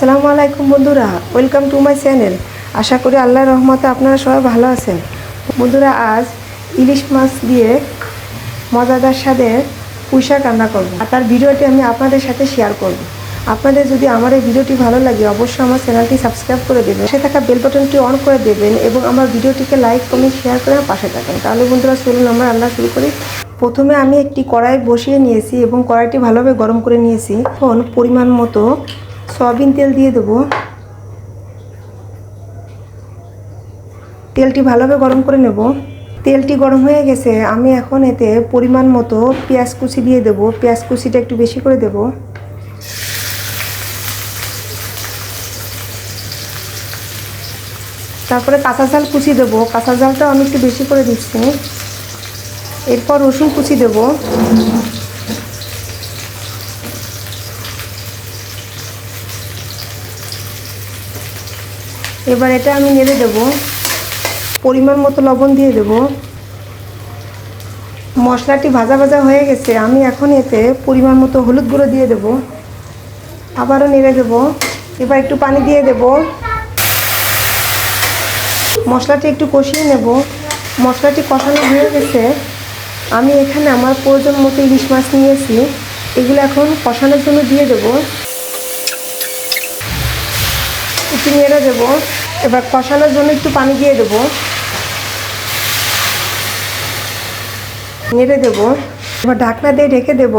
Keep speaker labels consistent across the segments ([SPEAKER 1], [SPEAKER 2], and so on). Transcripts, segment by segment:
[SPEAKER 1] আসসালামু আলাইকুম বন্ধুরা, ওয়েলকাম টু মাই চ্যানেল। আশা করি আল্লাহর রহমতে আপনারা সবাই ভালো আছেন। বন্ধুরা, আজ ইলিশ মাছ দিয়ে মজাদার স্বাদের পুঁই শাক রান্না করব, আর তার ভিডিওটি আমি আপনাদের সাথে শেয়ার করব। আপনাদের যদি আমার এই ভিডিওটি ভালো লাগে, অবশ্যই আমার চ্যানেলটি সাবস্ক্রাইব করে দেবেন, পাশে থাকা বেল বাটনটি অন করে দেবেন এবং আমার ভিডিওটিকে লাইক কমেন্ট শেয়ার করে পাশে থাকেন। তাহলে বন্ধুরা চলুন আমরা রান্না শুরু করি। প্রথমে আমি একটি কড়াই বসিয়ে নিয়েছি এবং কড়াইটি ভালোভাবে গরম করে নিয়েছি। এখন পরিমাণ মতো সয়াবিন তেল দিয়ে দেবো। তেলটি ভালোভাবে গরম করে নেব। তেলটি গরম হয়ে গেছে, আমি এখন এতে পরিমাণ মতো পেঁয়াজ কুচি দিয়ে দেবো। পেঁয়াজ কুচিটা একটু বেশি করে দেব। তারপরে কাঁচা ঝাল কুচি দেবো। কাঁচা ঝালটাও আমি একটু বেশি করে দিচ্ছি। এরপর রসুন কুচি দেব। এবার এটা আমি নেড়ে দেব। পরিমাণ মতো লবণ দিয়ে দেব। মশলাটি ভাজা ভাজা হয়ে গেছে, আমি এখন এতে পরিমাণ মতো হলুদ গুঁড়ো দিয়ে দেব। আবারও নেড়ে দেব। এবার একটু পানি দিয়ে দেব। মশলাটি একটু কষিয়ে নেব। মশলাটি কষানো হয়ে গেছে, আমি এখানে আমার প্রয়োজন মতো ইলিশ মাছ নিয়েছি, এগুলো এখন কষানোর জন্য দিয়ে দেব। একটু নেড়ে দেব। এবার কষানোর জন্য একটু পানি দিয়ে দেব। নেড়ে দেব। এবার ঢাকনা দিয়ে ঢেকে দেব।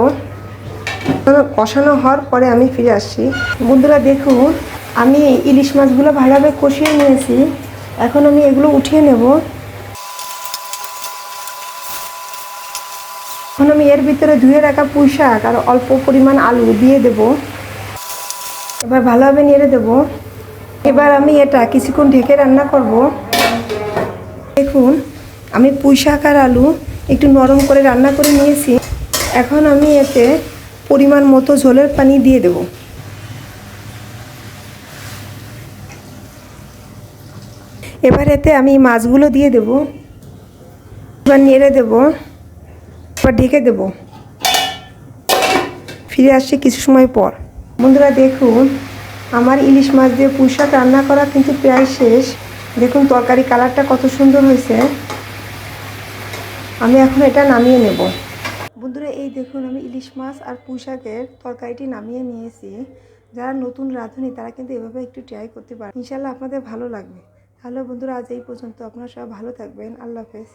[SPEAKER 1] কষানো হওয়ার পরে আমি ফিরে আসছি। বন্ধুরা দেখুন, আমি ইলিশ মাছগুলো ভালোভাবে কষিয়ে নিয়েছি। এখন আমি এগুলো উঠিয়ে নেব। এখন আমি এর ভিতরে ধুয়ে রাখা পুঁই শাক আর অল্প পরিমাণ আলু দিয়ে দেব। এবার ভালোভাবে নেড়ে দেব। এবার আমি এটা কিছুক্ষণ ঢেকে রান্না করব। দেখুন, আমি পুঁই শাক আর আলু একটু নরম করে রান্না করে নিয়েছি। এখন আমি এতে পরিমাণ মতো ঝোলের পানি দিয়ে দেব। এবার এতে আমি মাছগুলো দিয়ে দেব। এবার নেড়ে দেব। এবার ঢেকে দেব। ফিরে আসছি কিছু সময় পর। বন্ধুরা দেখুন, আমার ইলিশ মাছ দিয়ে পুঁই শাক রান্না করা কিন্তু প্রায় শেষ। দেখুন তরকারি কালারটা কত সুন্দর হয়েছে। আমি এখন এটা নামিয়ে নেব। বন্ধুরা এই দেখুন, আমি ইলিশ মাছ আর পুঁই শাকের তরকারিটি নামিয়ে নিয়েছি। যারা নতুন রাঁধুনি তারা কিন্তু এভাবে একটু ট্রাই করতে পারেন, ইনশাআল্লাহ আপনাদের ভালো লাগবে। তাহলে বন্ধুরা আজ এই পর্যন্ত। আপনারা সবাই ভালো থাকবেন। আল্লাহ হাফেজ।